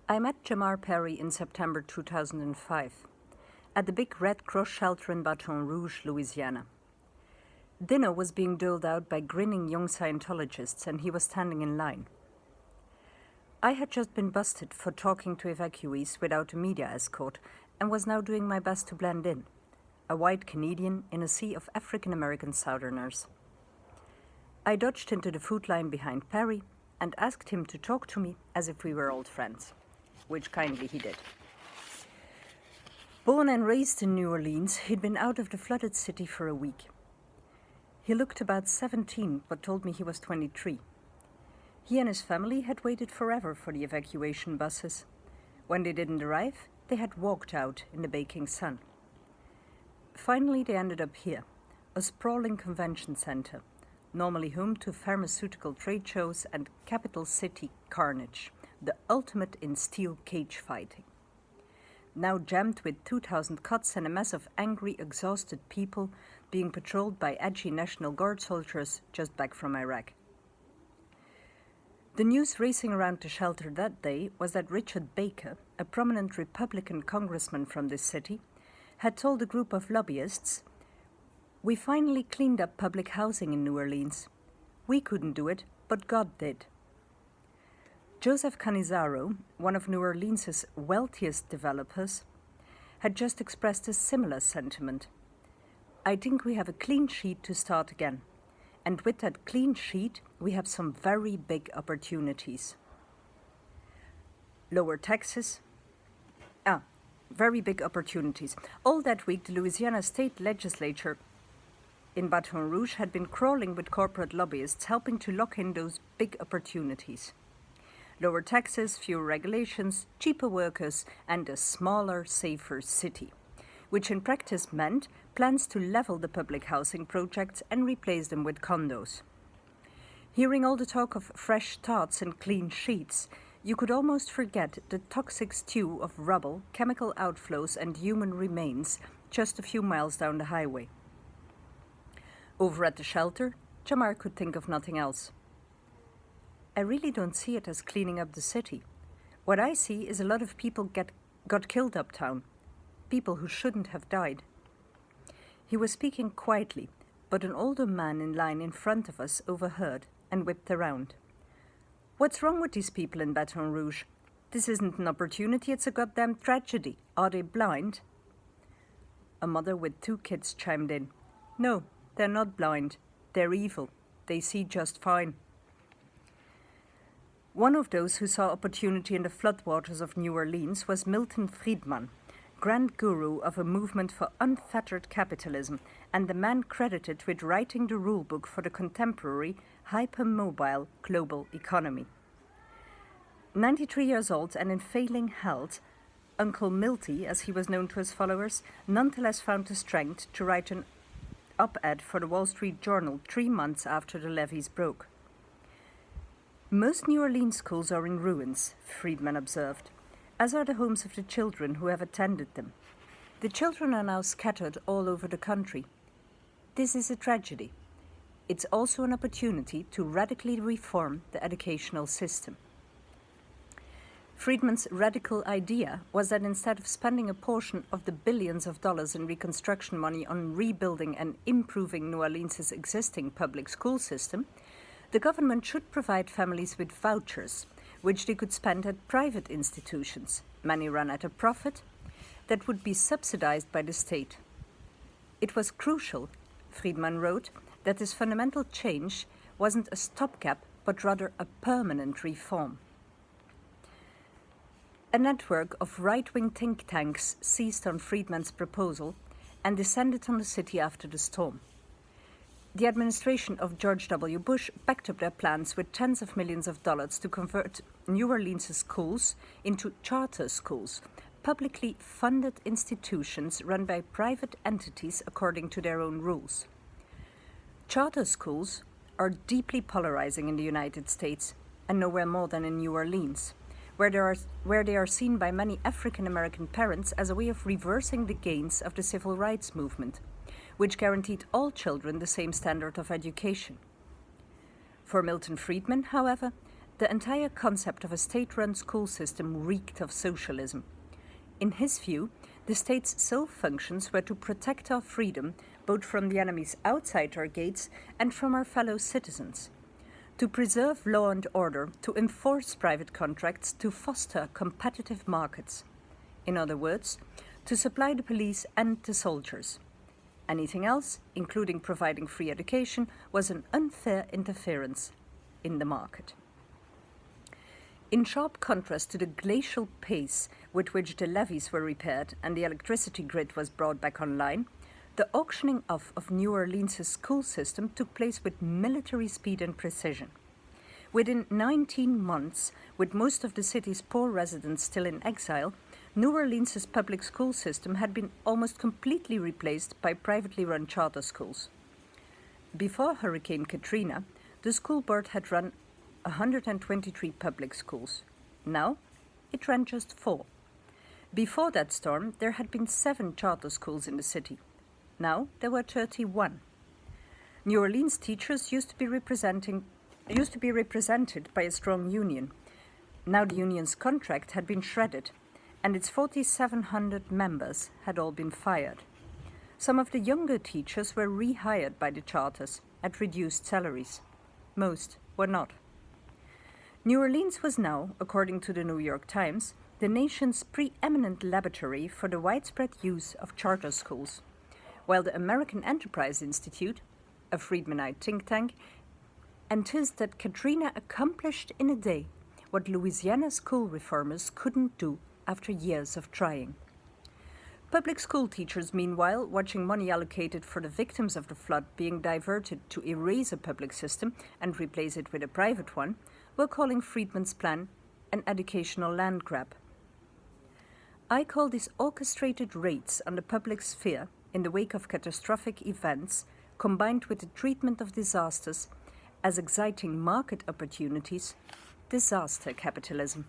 I met Jamar Perry in September 2005 at the big Red Cross shelter in Baton Rouge, Louisiana. Dinner was being doled out by grinning young Scientologists, and he was standing in line. I had just been busted for talking to evacuees without a media escort and was now doing my best to blend in, a white Canadian in a sea of African-American Southerners. I dodged into the food line behind Perry and asked him to talk to me as if we were old friends, which kindly he did. Born and raised in New Orleans, he'd been out of the flooded city for a week. He looked about 17, but told me he was 23. He and his family had waited forever for the evacuation buses. When they didn't arrive, they had walked out in the baking sun. Finally, they ended up here, a sprawling convention center, normally home to pharmaceutical trade shows and capital city carnage, the ultimate in steel cage fighting. Now jammed with 2,000 cots and a mess of angry, exhausted people being patrolled by edgy National Guard soldiers just back from Iraq. The news racing around the shelter that day was that Richard Baker, a prominent Republican congressman from this city, had told a group of lobbyists, "We finally cleaned up public housing in New Orleans. We couldn't do it, but God did." Joseph Canizaro, one of New Orleans' wealthiest developers, had just expressed a similar sentiment. "I think we have a clean sheet to start again. And with that clean sheet, we have some very big opportunities." Lower taxes. Very big opportunities. All that week, the Louisiana state legislature in Baton Rouge had been crawling with corporate lobbyists, helping to lock in those big opportunities. Lower taxes, fewer regulations, cheaper workers, and a smaller, safer city, which in practice meant plans to level the public housing projects and replace them with condos. Hearing all the talk of fresh starts and clean sheets, you could almost forget the toxic stew of rubble, chemical outflows, and human remains just a few miles down the highway. Over at the shelter, Jamar could think of nothing else. "I really don't see it as cleaning up the city. What I see is a lot of people got killed uptown, people who shouldn't have died." He was speaking quietly, but an older man in line in front of us overheard and whipped around. "What's wrong with these people in Baton Rouge? This isn't an opportunity, it's a goddamn tragedy. Are they blind?" A mother with 2 kids chimed in. "No, they're not blind. They're evil. They see just fine." One of those who saw opportunity in the floodwaters of New Orleans was Milton Friedman, grand guru of a movement for unfettered capitalism and the man credited with writing the rulebook for the contemporary, hypermobile global economy. 93 years old and in failing health, Uncle Milty, as he was known to his followers, nonetheless found the strength to write an op-ed for the Wall Street Journal 3 months after the levees broke. "Most New Orleans schools are in ruins," Friedman observed, as are the homes of the children who have attended them. "The children are now scattered all over the country. This is a tragedy. It's also an opportunity to radically reform the educational system." Friedman's radical idea was that instead of spending a portion of the billions of dollars in reconstruction money on rebuilding and improving New Orleans' existing public school system, the government should provide families with vouchers, which they could spend at private institutions, many run at a profit, that would be subsidized by the state. It was crucial, Friedman wrote, that this fundamental change wasn't a stopgap, but rather a permanent reform. A network of right-wing think tanks seized on Friedman's proposal and descended on the city after the storm. The administration of George W. Bush backed up their plans with tens of millions of dollars to convert New Orleans' schools into charter schools, publicly funded institutions run by private entities according to their own rules. Charter schools are deeply polarizing in the United States, and nowhere more than in New Orleans, where they are seen by many African American parents as a way of reversing the gains of the civil rights movement, which guaranteed all children the same standard of education. For Milton Friedman, however, The entire concept of a state-run school system reeked of socialism. In his view, the state's sole functions were to protect our freedom, both from the enemies outside our gates and from our fellow citizens, to preserve law and order, to enforce private contracts, to foster competitive markets. In other words, to supply the police and the soldiers. Anything else, including providing free education, was an unfair interference in the market. In sharp contrast to the glacial pace with which the levees were repaired and the electricity grid was brought back online, the auctioning off of New Orleans' school system took place with military speed and precision. Within 19 months, with most of the city's poor residents still in exile, New Orleans' public school system had been almost completely replaced by privately run charter schools. Before Hurricane Katrina, the school board had run 123 public schools. Now, it ran just 4. Before that storm, there had been 7 charter schools in the city. Now, there were 31. New Orleans teachers used to be represented by a strong union. Now the union's contract had been shredded, and its 4,700 members had all been fired. Some of the younger teachers were rehired by the charters at reduced salaries. Most were not. New Orleans was now, according to the New York Times, the nation's preeminent laboratory for the widespread use of charter schools, while the American Enterprise Institute, a Friedmanite think tank, enthused that Katrina accomplished in a day what Louisiana school reformers couldn't do after years of trying. Public school teachers, meanwhile, watching money allocated for the victims of the flood being diverted to erase a public system and replace it with a private one, were calling Friedman's plan an educational land grab. I call these orchestrated raids on the public sphere in the wake of catastrophic events, combined with the treatment of disasters as exciting market opportunities, disaster capitalism.